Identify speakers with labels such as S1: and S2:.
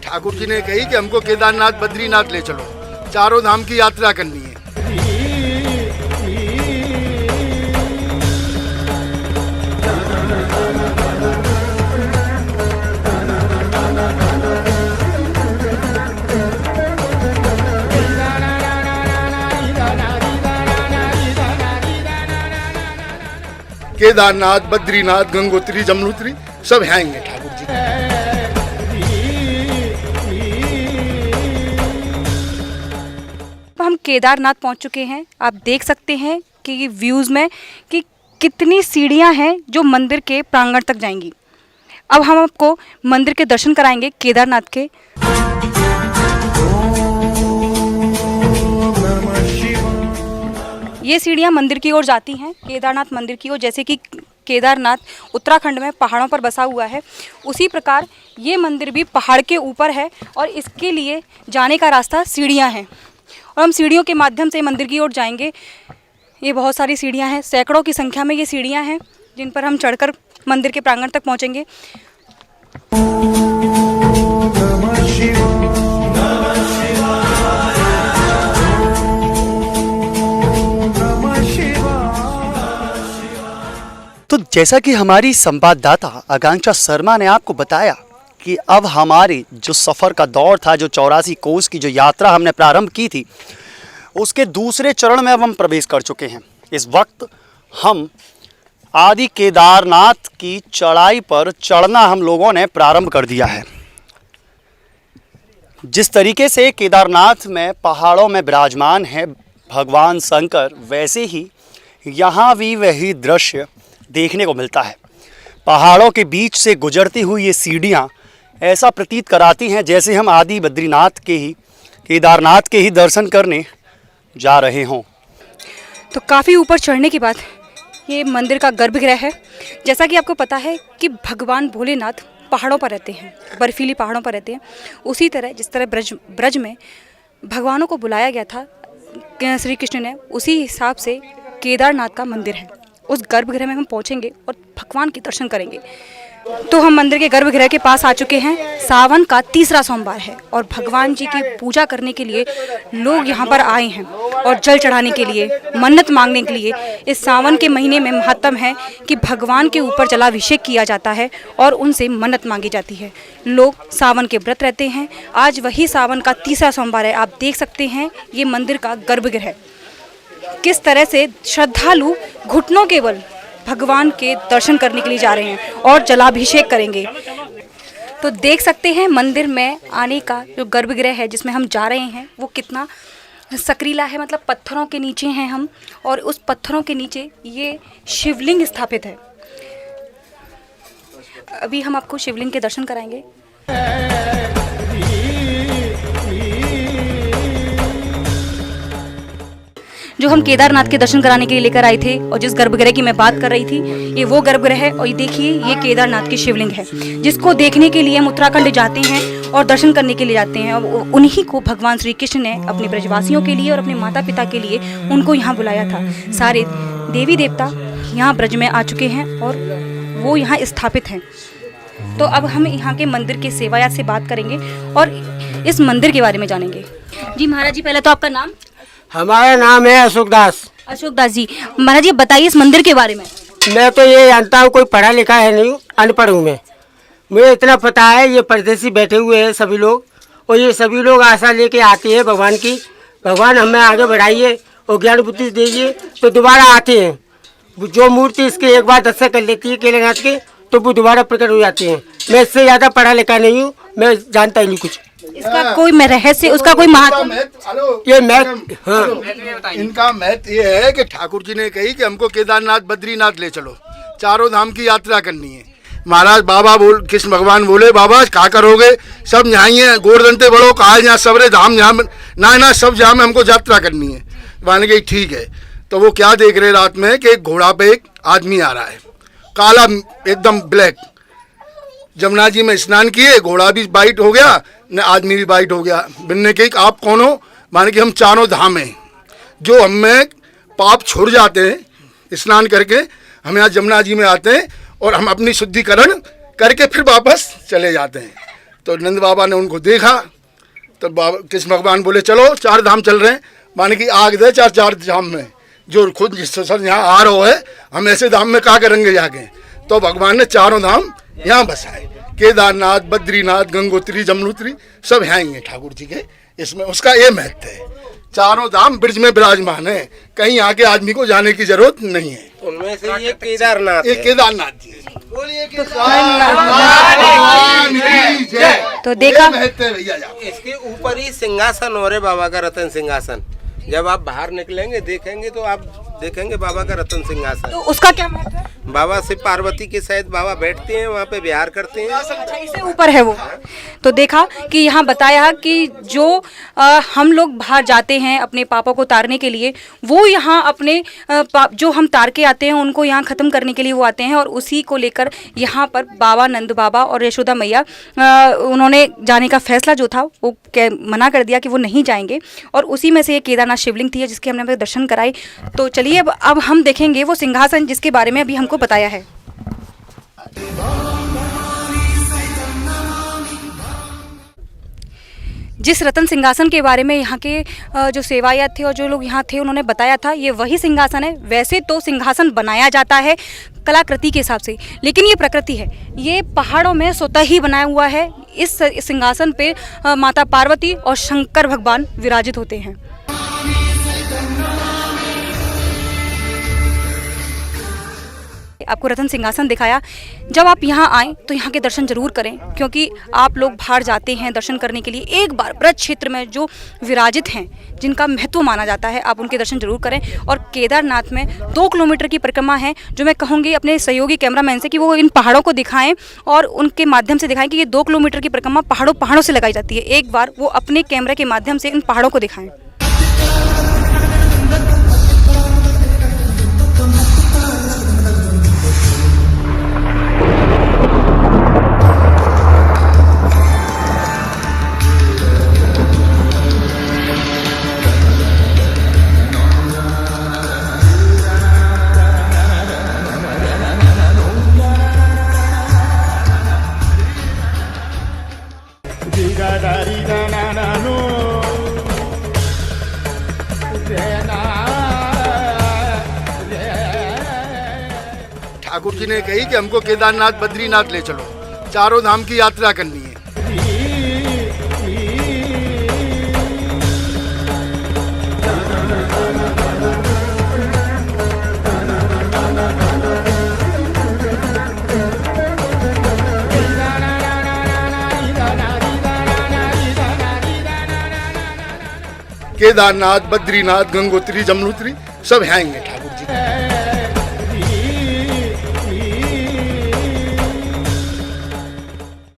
S1: ठाकुर जी ने कही कि हमको केदारनाथ बद्रीनाथ ले चलो, चारों धाम की यात्रा करनी है। केदारनाथ, बद्रीनाथ, गंगोत्री, जमुनोत्री सब आएंगे ठाकुर जी।
S2: हम केदारनाथ पहुंच चुके हैं। आप देख सकते हैं कि व्यूज़ में कि कितनी सीढ़ियां हैं जो मंदिर के प्रांगण तक जाएंगी। अब हम आपको मंदिर के दर्शन कराएंगे केदारनाथ के। ये सीढ़ियां मंदिर की ओर जाती हैं, केदारनाथ मंदिर की ओर। जैसे कि केदारनाथ उत्तराखंड में पहाड़ों पर बसा हुआ है, उसी प्रकार ये मंदिर भी पहाड़ के ऊपर है और इसके लिए जाने का रास्ता सीढ़ियां हैं और हम सीढ़ियों के माध्यम से मंदिर की ओर जाएंगे। ये बहुत सारी सीढ़ियां हैं, सैकड़ों की संख्या में ये सीढ़ियां हैं जिन पर हम चढ़कर मंदिर के प्रांगण तक पहुंचेंगे।
S3: तो जैसा कि हमारी संवाददाता आकांक्षा शर्मा ने आपको बताया कि अब हमारे जो सफ़र का दौर था, जो 84 कोस की जो यात्रा हमने प्रारंभ की थी, उसके दूसरे चरण में अब हम प्रवेश कर चुके हैं। इस वक्त हम आदि केदारनाथ की चढ़ाई पर चढ़ना हम लोगों ने प्रारंभ कर दिया है। जिस तरीके से केदारनाथ में पहाड़ों में विराजमान है भगवान शंकर, वैसे ही यहाँ भी वही दृश्य देखने को मिलता है। पहाड़ों के बीच से गुजरती हुई ये सीढ़ियाँ ऐसा प्रतीत कराती हैं जैसे हम आदि बद्रीनाथ के ही, केदारनाथ के ही दर्शन करने जा रहे हों।
S2: तो काफ़ी ऊपर चढ़ने के बाद ये मंदिर का गर्भगृह है। जैसा कि आपको पता है कि भगवान भोलेनाथ पहाड़ों पर रहते हैं, बर्फीली पहाड़ों पर रहते हैं। उसी तरह जिस तरह ब्रज में भगवानों को बुलाया गया था श्री कृष्ण ने, उसी हिसाब से केदारनाथ का मंदिर है। उस गर्भगृह में हम पहुंचेंगे और भगवान के दर्शन करेंगे। तो हम मंदिर के गर्भगृह के पास आ चुके हैं। सावन का तीसरा सोमवार है और भगवान जी की पूजा करने के लिए लोग यहाँ पर आए हैं और जल चढ़ाने के लिए, मन्नत मांगने के लिए। इस सावन के महीने में महत्तम है कि भगवान के ऊपर जलाभिषेक किया जाता है और उनसे मन्नत मांगी जाती है। लोग सावन के व्रत रहते हैं। आज वही सावन का तीसरा सोमवार है। आप देख सकते हैं ये मंदिर का गर्भगृह किस तरह से श्रद्धालु घुटनों के बल भगवान के दर्शन करने के लिए जा रहे हैं और जलाभिषेक करेंगे। तो देख सकते हैं मंदिर में आने का जो गर्भगृह है जिसमें हम जा रहे हैं वो कितना सकरीला है। मतलब पत्थरों के नीचे हैं हम और उस पत्थरों के नीचे ये शिवलिंग स्थापित है। अभी हम आपको शिवलिंग के दर्शन कराएंगे। जो हम केदारनाथ के दर्शन कराने के लिए लेकर आए थे और जिस गर्भगृह की मैं बात कर रही थी, ये वो गर्भगृह है। और ये देखिए, ये केदारनाथ की शिवलिंग है जिसको देखने के लिए हम उत्तराखंड जाते हैं और दर्शन करने के लिए जाते हैं। और उन्हीं को भगवान श्री कृष्ण ने अपने ब्रजवासियों के लिए और अपने माता पिता के लिए उनको यहाँ बुलाया था। सारे देवी देवता यहाँ ब्रज में आ चुके हैं और वो यहाँ स्थापित हैं। तो अब हम यहाँ के मंदिर के सेवायत से बात करेंगे और इस मंदिर के बारे में जानेंगे। जी महाराज जी, पहले तो आपका नाम?
S4: हमारा नाम है अशोक दास।
S2: अशोक दास जी, महाराज जी बताइए इस मंदिर के बारे में।
S4: मैं तो ये जानता हूँ, कोई पढ़ा लिखा है नहीं, अनपढ़ हूँ मैं। मुझे इतना पता है ये परदेसी बैठे हुए हैं सभी लोग और ये सभी लोग आशा लेके आते हैं भगवान की, भगवान हमें आगे बढ़ाइए और ज्ञान बुद्धि दीजिए, तो दोबारा आते हैं। जो मूर्ति इसके एक बार दर्शन कर लेती है केदारनाथ के, तो वो दोबारा प्रकट हो जाते हैं। मैं इससे ज़्यादा पढ़ा लिखा नहीं हूँ, मैं जानता ही नहीं कुछ।
S2: इसका कोई रहस्य, उसका कोई महत्व?
S4: ये महत्व, हाँ,
S1: इनका महत्व ये है कि ठाकुर जी ने कही कि हमको केदारनाथ बद्रीनाथ ले चलो, चारों धाम की यात्रा करनी है। महाराज बाबा बोल, कृष्ण भगवान बोले, बाबा क्या करोगे, सब यहाँ ही है, गोवर्धनते बड़ो कहा यहाँ सबरे धाम यहाँ ना सब जहाँ में हमको यात्रा करनी है। मान गई ठीक है। तो वो क्या देख रहे रात में कि एक घोड़ा पे एक आदमी आ रहा है, काला एकदम ब्लैक। जमुना जी में स्नान किए, घोड़ा भी वाइट हो गया न आदमी भी वाइट हो गया। बिन्ने के आप कौन हो? माने कि हम चारों धाम हैं जो हमें पाप छोड़ जाते हैं स्नान करके, हम यहाँ जमुना जी में आते हैं और हम अपनी शुद्धिकरण करके फिर वापस चले जाते हैं। तो नंद बाबा ने उनको देखा तो बाबा कृष्ण भगवान बोले चलो 4 धाम चल रहे हैं, माने कि आग दे 4 धाम में, जो खुद सर यहाँ आ रहा है हम ऐसे धाम में क्या करेंगे जाके। तो भगवान ने 4 धाम यहाँ बसाए, केदारनाथ, बद्रीनाथ, गंगोत्री, जमुनोत्री सब यहाँ ही है ठाकुर जी के। इसमें उसका ये महत्व है, 4 धाम ब्रज में विराजमान है, कहीं आके आदमी को जाने की जरूरत नहीं है।
S5: उनमें से ये केदारनाथ
S1: ये
S5: है।
S1: केदारनाथ जी है।
S2: तो देखा
S1: महत्व है भैया।
S5: इसके ऊपर ही सिंहासन हो रहे बाबा का रतन सिंहासन। जब आप बाहर निकलेंगे देखेंगे तो आप देखेंगे बाबा का रतन सिंहासन।
S2: तो उसका क्या महत्व है?
S5: बाबा शिव पार्वती के सहित बाबा बैठते हैं वहाँ पे, विहार करते हैं।
S2: अच्छा, इससे ऊपर है वो। तो देखा कि यहाँ बताया कि जो हम लोग बाहर जाते हैं अपने पापों को तारने के लिए, वो यहाँ अपने जो हम तार के आते हैं उनको यहाँ ख़त्म करने के लिए वो आते हैं। और उसी को लेकर यहाँ पर बाबा नंद बाबा और यशोदा मैया उन्होंने जाने का फैसला जो था वो मना कर दिया कि वो नहीं जाएंगे। और उसी में से ये केदारनाथ शिवलिंग थी जिसके हमने दर्शन कराए। तो चलिए अब हम देखेंगे वो सिंहासन जिसके बारे में अभी हमको बताया है। जिस रतन सिंहासन के बारे में यहाँ के जो सेवायत थे और जो लोग यहाँ थे उन्होंने बताया था, ये वही सिंहासन है। वैसे तो सिंहासन बनाया जाता है कलाकृति के हिसाब से, लेकिन ये प्रकृति है, ये पहाड़ों में स्वतः ही बनाया हुआ है। इस सिंहासन पे माता पार्वती और शंकर भगवान विराजित होते हैं। आपको रतन सिंहासन दिखाया। जब आप यहाँ आएँ तो यहाँ के दर्शन जरूर करें, क्योंकि आप लोग बाहर जाते हैं दर्शन करने के लिए, एक बार ब्रज क्षेत्र में जो विराजित हैं जिनका महत्व माना जाता है, आप उनके दर्शन जरूर करें। और केदारनाथ में 2 किलोमीटर की परिक्रमा है, जो मैं कहूँगी अपने सहयोगी कैमरामैन से कि वो इन पहाड़ों को दिखाएं और उनके माध्यम से दिखाएं कि ये 2 किलोमीटर की परिक्रमा पहाड़ों से लगाई जाती है। एक बार वो अपने कैमरे के माध्यम से इन पहाड़ों को दिखाएं।
S1: ठाकुर जी ने कही कि हमको केदारनाथ, बद्रीनाथ ले चलो, 4 धाम की यात्रा करनी है। केदारनाथ, बद्रीनाथ, गंगोत्री, जमुनोत्री सब हैं ठाकुर जी।